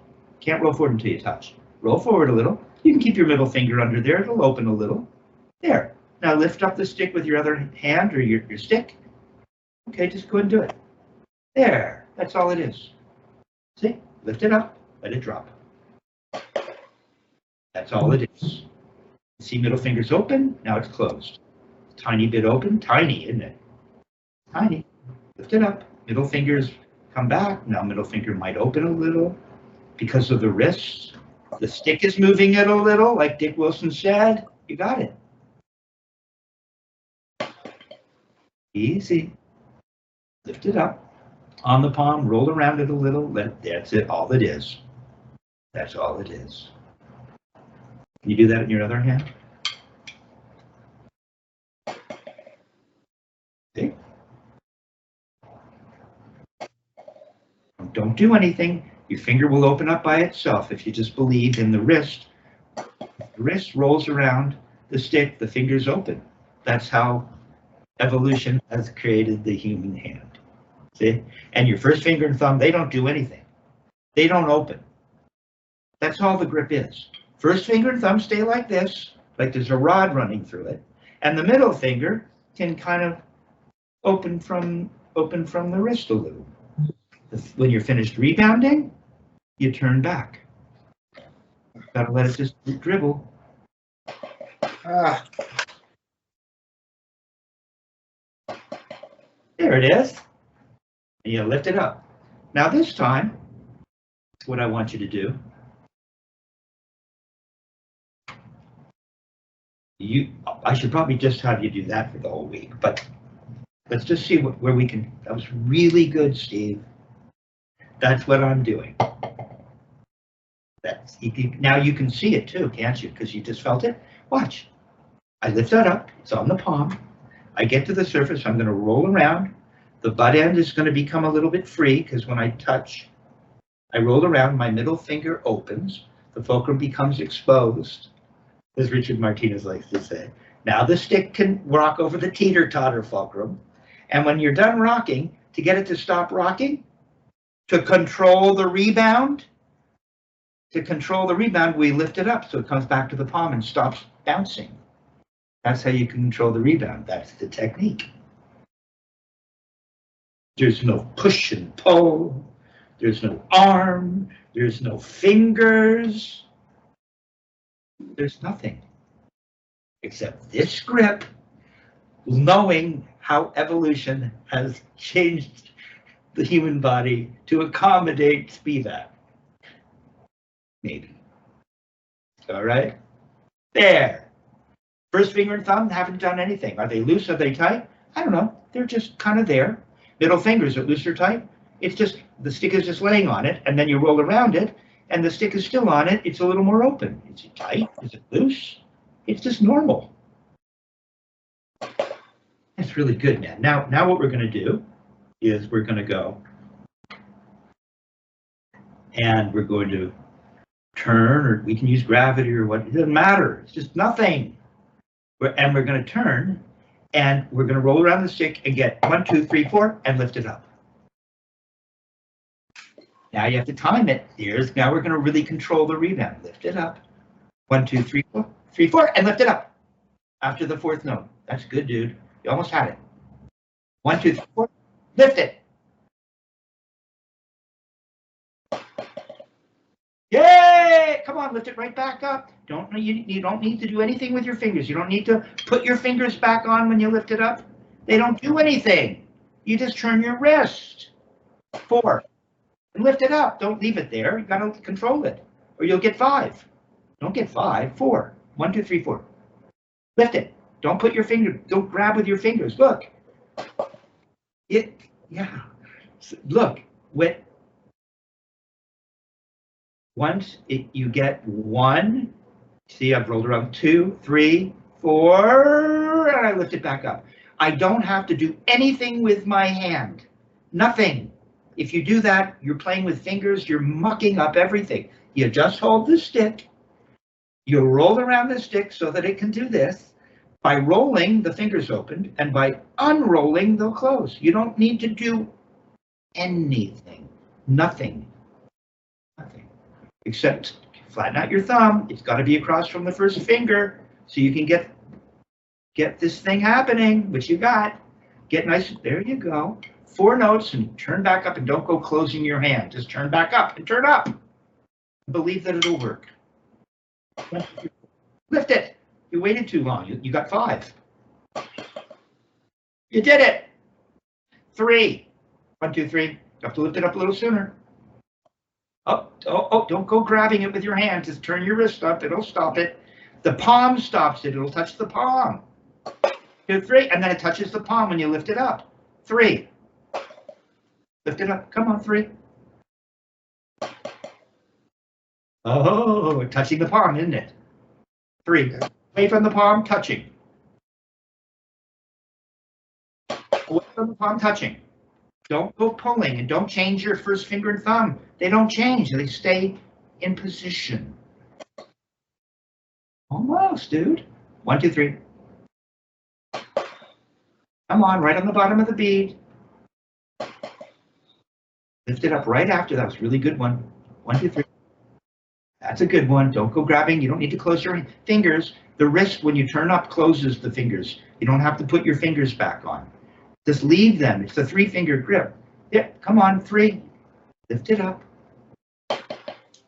Can't roll forward until you touch. Roll forward a little. You can keep your middle finger under there, it'll open a little. There. Now lift up the stick with your other hand or your stick. Okay, just go ahead and do it. There, that's all it is. See, lift it up, let it drop. That's all it is. See, middle finger's open, now it's closed. Tiny bit open, tiny, isn't it? Tiny. Lift it up, middle fingers come back. Now middle finger might open a little because of the wrist. The stick is moving it a little, like Dick Wilson said. You got it. Easy. Lift it up. On the palm, roll around it a little. That's it, all it is. That's all it is. Can you do that in your other hand? Okay. Don't do anything. Your finger will open up by itself if you just believe in the wrist. The wrist rolls around the stick, the finger's open. That's how evolution has created the human hand. See? And your first finger and thumb, they don't do anything. They don't open. That's all the grip is. First finger and thumb stay like this, like there's a rod running through it. And the middle finger can kind of open from the wrist a little. When you're finished rebounding, you turn back. Gotta let it just dribble. There it is. And you lift it up. Now this time, what I want you to do, I should probably just have you do that for the whole week, but let's just see where we can. That was really good, Steve. That's what I'm doing. Now you can see it too, can't you? Because you just felt it. Watch. I lift that up. It's on the palm. I get to the surface. I'm going to roll around. The butt end is going to become a little bit free because when I touch, I roll around. My middle finger opens. The fulcrum becomes exposed, as Richard Martinez likes to say. Now the stick can rock over the teeter-totter fulcrum. And when you're done rocking, to get it to stop rocking, to control the rebound, we lift it up so it comes back to the palm and stops bouncing. That's how you can control the rebound. That's the technique. There's no push and pull. There's no arm. There's no fingers. There's nothing except this grip, knowing how evolution has changed the human body to accommodate SPVAC. Maybe. All right? There. First finger and thumb haven't done anything. Are they loose? Are they tight? I don't know. They're just kind of there. Middle fingers are loose or tight. It's just, the stick is just laying on it, and then you roll around it, and the stick is still on it. It's a little more open. Is it tight? Is it loose? It's just normal. That's really good, man. Now what we're going to do is we're going to go and we're going to turn, or we can use gravity or what. It doesn't matter. It's just nothing. And we're going to turn, and we're going to roll around the stick and get 1, 2, 3, 4, and lift it up. Now you have to time it. Now we're going to really control the rebound. Lift it up. 1, 2, 3, 4, 3, 4, and lift it up. After the fourth note. That's good, dude. You almost had it. 1, 2, 3, 4. Lift it. Yay! Come on, lift it right back up. You don't need to do anything with your fingers. You don't need to put your fingers back on when you lift it up. They don't do anything. You just turn your wrist. 4. And lift it up. Don't leave it there. You got to control it, or you'll get 5. Don't get 5. 4. 1, 2, 3, 4. Lift it. Don't put your finger. Don't grab with your fingers. Look. Yeah. Look. Once you get 1. See, I've rolled around 2, 3, 4, and I lift it back up. I don't have to do anything with my hand. Nothing. If you do that, you're playing with fingers, you're mucking up everything. You just hold the stick, you roll around the stick so that it can do this. By rolling, the fingers opened, and by unrolling, they'll close. You don't need to do anything. Nothing. Nothing. Except flatten out your thumb. It's got to be across from the first finger so you can get this thing happening, which you got. Get nice. There you go. 4 notes and turn back up, and don't go closing your hand. Just turn back up and turn up. Believe that it'll work. Lift it. You waited too long. You got 5. You did it. 3. 1, 2, 3. You have to lift it up a little sooner. Oh, don't go grabbing it with your hand. Just turn your wrist up. It'll stop it. The palm stops it. It'll touch the palm. 2, 3. And then it touches the palm when you lift it up. 3. Lift it up. Come on, 3. Oh, touching the palm, isn't it? 3. Away from the palm, touching. Away from the palm, touching. Don't go pulling, and don't change your first finger and thumb. They don't change. They stay in position. Almost, dude. 1, 2, 3. Come on, right on the bottom of the bead. Lift it up right after. That was a really good one. 1, 2, 3. That's a good one. Don't go grabbing. You don't need to close your fingers. The wrist, when you turn up, closes the fingers. You don't have to put your fingers back on. Just leave them. It's a 3-finger grip. Yeah, come on, 3. Lift it up.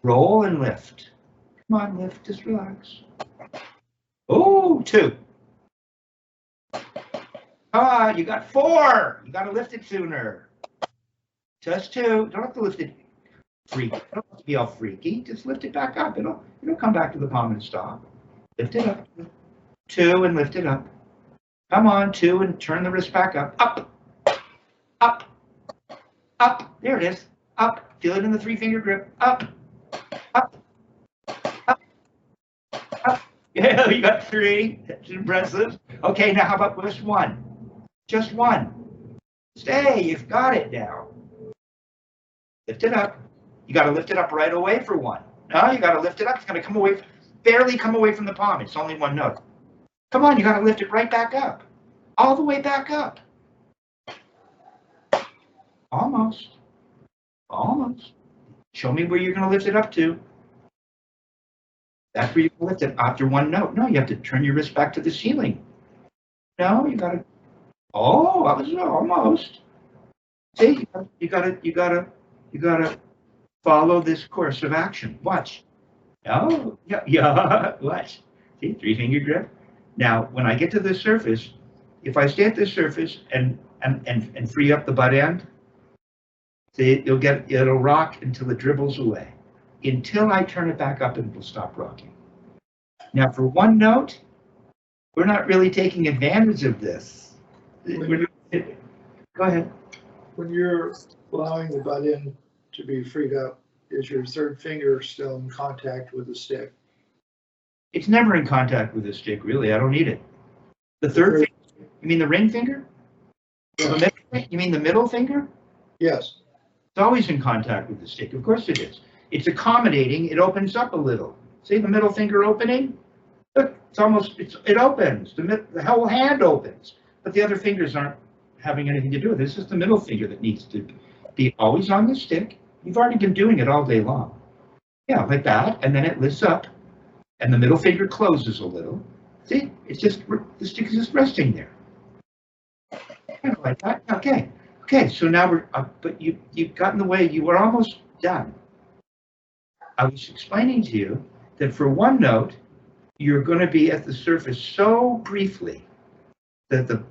Roll and lift. Come on, lift. Just relax. Oh, 2. Ah, you got 4. You got to lift it sooner. Just 2. Don't have to lift it freaky. Don't have to be all freaky. Just lift it back up. It'll come back to the palm and stop. Lift it up. 2 and lift it up. Come on, 2 and turn the wrist back up. Up. Up. Up. There it is. Up. Feel it in the 3-finger grip. Up. Up. Up. Up. Yeah, you got 3. That's impressive. Okay, now how about just 1? Just 1. Stay. You've got it now. Lift it up. You got to lift it up right away for 1. No, you got to lift it up. It's going to come away, barely come away from the palm. It's only 1 note. Come on, you got to lift it right back up. All the way back up. Almost. Almost. Show me where you're going to lift it up to. That's where you can lift it after 1 note. No, you have to turn your wrist back to the ceiling. No, you got to. Oh, that was almost. See, you gotta follow this course of action. Watch. Oh, yeah, watch. See, 3-finger grip. Now, when I get to the surface, if I stay at the surface and free up the butt end, see, it'll rock until it dribbles away. Until I turn it back up and it'll stop rocking. Now, for one note, we're not really taking advantage of this. Go ahead. When you're allowing the butt end to be freed up, is your third finger still in contact with the stick? It's never in contact with the stick, really. I don't need it. The third finger? You mean the ring finger? Yeah. You mean the middle finger? Yes. It's always in contact with the stick. Of course it is. It's accommodating. It opens up a little. See the middle finger opening? Look, it opens. The whole hand opens. But the other fingers aren't having anything to do with it. It's just the middle finger that needs to be always on the stick. You've already been doing it all day long. Yeah, like that. And then it lifts up. And the middle finger closes a little. See? It's just, the stick is just resting there. Kind of like that. Okay. Okay, so now we're, but you got in the way. You were almost done. I was explaining to you that for one note, you're going to be at the surface so briefly that the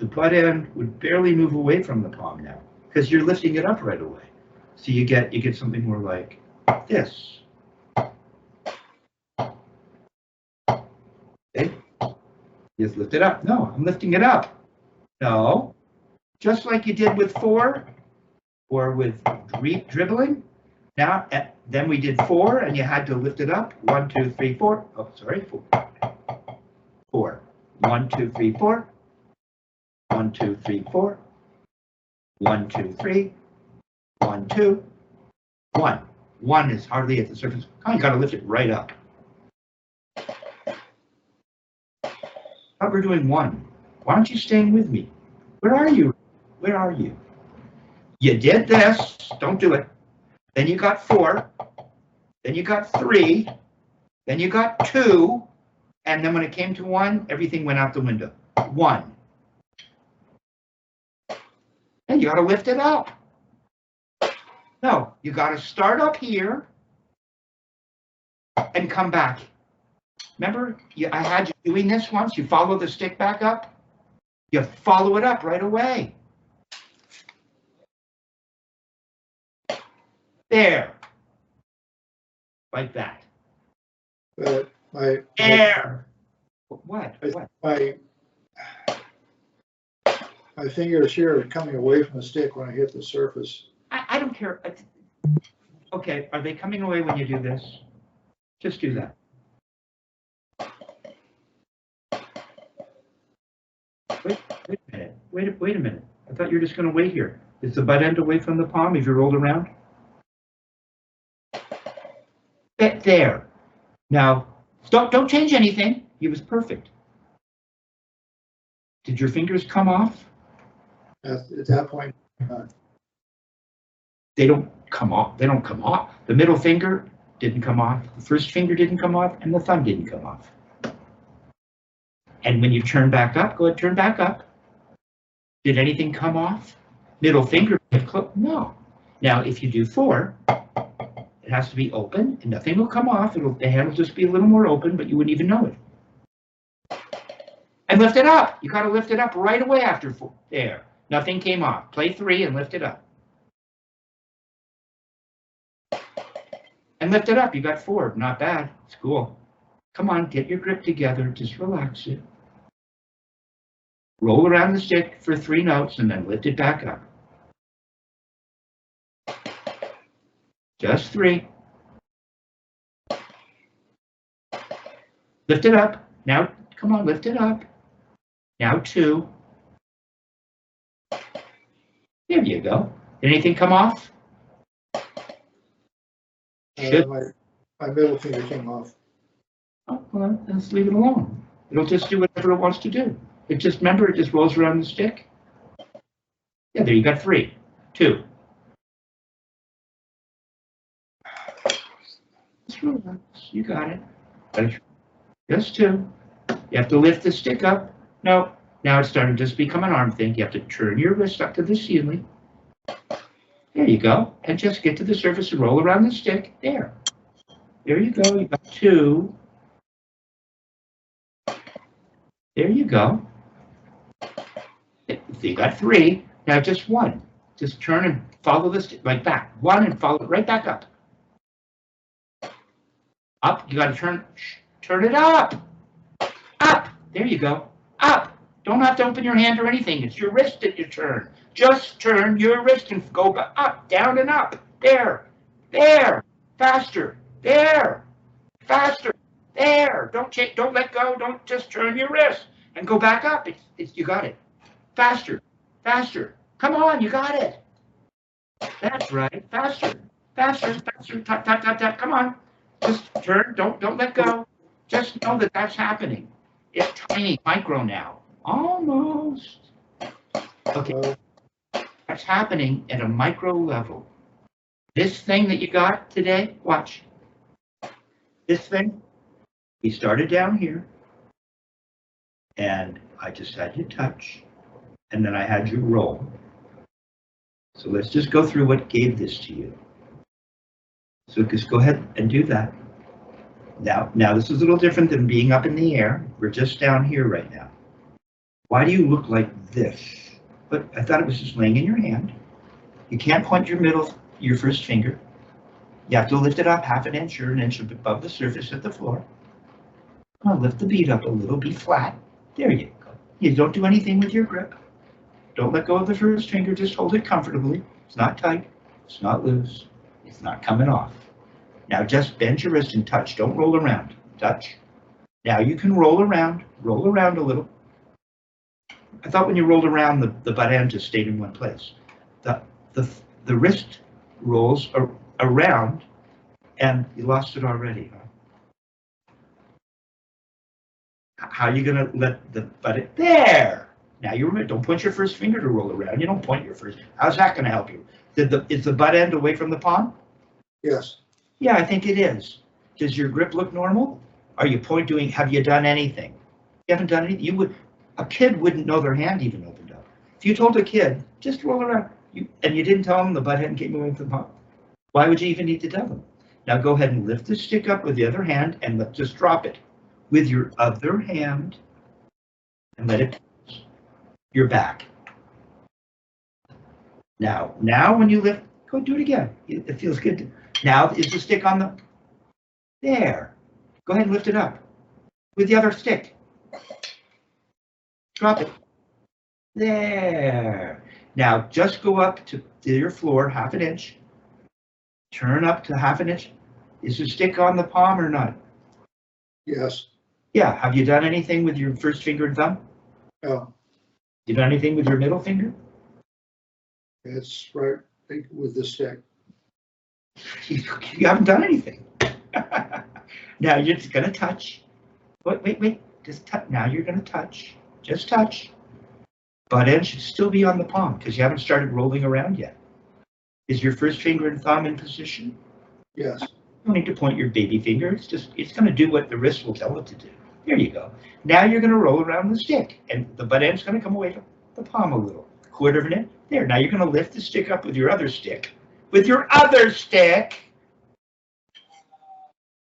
butt end would barely move away from the palm now, because you're lifting it up right away. So you get something more like this. Okay? Just lift it up. No, I'm lifting it up. No. Just like you did with 4 or with dribbling. Now, then we did 4 and you had to lift it up. 1, 2, 3, 4. Oh, sorry, 4. 4. 1, 2, 3, 4. 1, 2, 3, 4. 1, 2, 3. 1, 2. 1. 1 is hardly at the surface. Oh, you got to lift it right up. How we're doing 1. Why aren't you staying with me? Where are you? Where are you? You did this. Don't do it. Then you got 4. Then you got 3. Then you got 2. And then when it came to 1, everything went out the window. 1. And you got to lift it up. No, you got to start up here and come back. Remember, I had you doing this once. You follow the stick back up. You follow it up right away. There. Like that. There. What? My fingers here are coming away from the stick when I hit the surface. I don't care. Okay, are they coming away when you do this? Just do that. Wait a minute. Wait a minute. I thought you were just going to wait here. Is the butt end away from the palm if you rolled around? There. Now, don't change anything. It was perfect. Did your fingers come off? At that point, they don't come off. They don't come off. The middle finger didn't come off. The first finger didn't come off, and the thumb didn't come off. And when you turn back up, go ahead, turn back up. Did anything come off? Middle finger, no. Now, if you do 4, it has to be open, and nothing will come off. The hand will just be a little more open, but you wouldn't even know it. And lift it up. You got to lift it up right away after 4. There. Nothing came off. Play 3 and lift it up. And lift it up. You got 4. Not bad. It's cool. Come on, get your grip together. Just relax it. Roll around the stick for 3 notes and then lift it back up. Just 3. Lift it up. Now, come on, lift it up. Now 2. There you go. Did anything come off? My middle finger came off. Oh, well, let's leave it alone. It'll just do whatever it wants to do. Remember, it just rolls around the stick. Yeah, there you got 3. 2. Just relax. You got it. Just 2. You have to lift the stick up. No. Now it's starting to just become an arm thing. You have to turn your wrist up to the ceiling. There you go. And just get to the surface and roll around the stick. There. There you go. You got 2. There you go. You got 3. Now just 1. Just turn and follow this like back. 1 and follow it right back up. Up. You got to turn it up. Up. There you go. Up. Don't have to open your hand or anything. It's your wrist that you turn. Just turn your wrist and go up, down and up. There. There. Faster. There. Faster. There. Don't let go. Don't just turn your wrist and go back up. You got it. Faster. Faster. Come on, you got it. That's right. Faster. Faster. Faster. Tap, tap, tap, tap. Come on. Just turn. Don't let go. Just know that that's happening. It's tiny, micro now. Almost. Okay. That's happening at a micro level. This thing that you got today, watch. This thing, we started down here, and I just had you touch, and then I had you roll. So let's just go through what gave this to you. So just go ahead and do that. Now this is a little different than being up in the air. We're just down here right now. Why do you look like this? But I thought it was just laying in your hand. You can't point your first finger. You have to lift it up 1/2 inch or 1 inch above the surface of the floor. Come on, lift the bead up a little, be flat. There you go. You don't do anything with your grip. Don't let go of the first finger, just hold it comfortably. It's not tight, it's not loose, it's not coming off. Now just bend your wrist and touch, don't roll around, touch. Now you can roll around a little. I thought when you rolled around, the butt end just stayed in one place. The wrist rolls around, and you lost it already. Huh? How are you going to let the butt end? There! Now you remember, don't point your first finger to roll around. You don't point your first. How's that going to help you? Is the butt end away from the palm? Yes. Yeah, I think it is. Does your grip look normal? Are you have you done anything? You haven't done anything? A kid wouldn't know their hand even opened up. If you told a kid, just roll around, and you didn't tell them the butt end came away from the palm, why would you even need to tell them? Now go ahead and lift the stick up with the other hand and just drop it with your other hand and let it touch your back. Now when you lift, go do it again. It feels good. Now is the stick on the, there. Go ahead and lift it up with the other stick. Drop it. There. Now just go up to your floor 1/2 inch. Turn up to 1/2 inch. Is the stick on the palm or not? Yes. Yeah. Have you done anything with your first finger and thumb? No. You done anything with your middle finger? It's right with the stick. You haven't done anything. Now you're just going to touch. Wait. Just touch. Now you're going to touch. Just touch. Butt end should still be on the palm because you haven't started rolling around yet. Is your first finger and thumb in position? Yes. You don't need to point your baby finger. It's going to do what the wrist will tell it to do. There you go. Now you're going to roll around the stick, and the butt end's going to come away from the palm a little. 1/4 of an inch. There. Now you're going to lift the stick up with your other stick. With your other stick.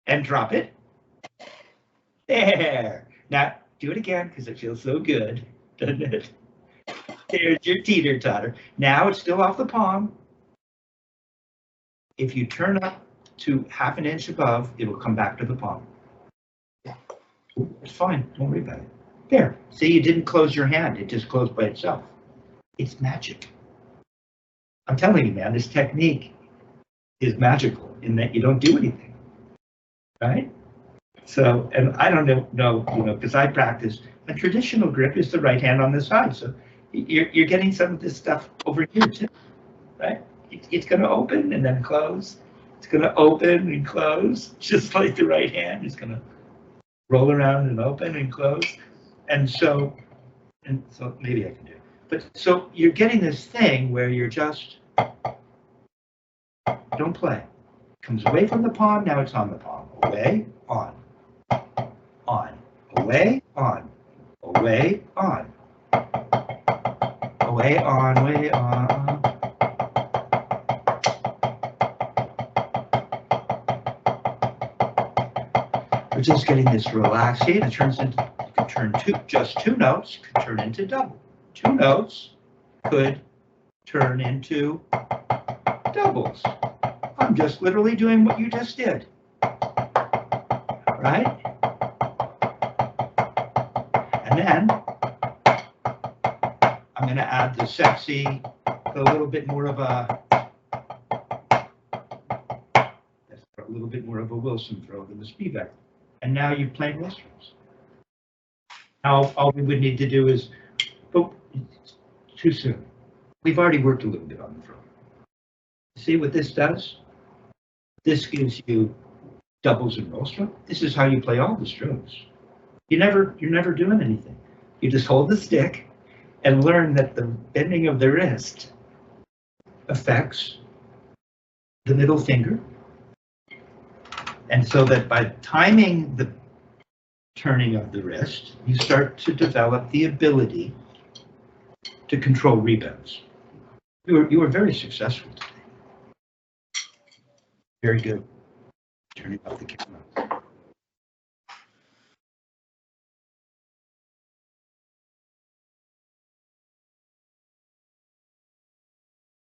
And drop it. There. Now do it again because it feels so good, doesn't it? There's your teeter-totter. Now it's still off the palm. If you turn up to 1/2 inch above, it'll come back to the palm. It's fine. Don't worry about it. There. See, you didn't close your hand. It just closed by itself. It's magic. I'm telling you, man, this technique is magical in that you don't do anything, right? So, and I don't know, because I practice, a traditional grip is the right hand on the side. So you're getting some of this stuff over here too, right? It's going to open and then close. It's going to open and close, just like the right hand is going to roll around and open and close. And so maybe I can do it. But so you're getting this thing where you're just, don't play. Comes away from the palm, now it's on the palm. Away, on, away, on, away, on, away, on, way on, We're just getting this relaxed. See, it turns into, you can turn just two notes could turn into double. Two notes could turn into doubles. I'm just literally doing what you just did, right? And then I'm going to add the sexy, a little bit more of a, Wilson throw than the Spivak. And now you've played Westerns. Now all we would need to do is, oh, it's too soon. We've already worked a little bit on the throw. See what this does? This gives you doubles and roll stroke. This is how you play all the strokes. You're never doing anything. You just hold the stick and learn that the bending of the wrist affects the middle finger. And so that by timing the turning of the wrist, you start to develop the ability to control rebounds. You were very successful today. Very good. Turning off the camera.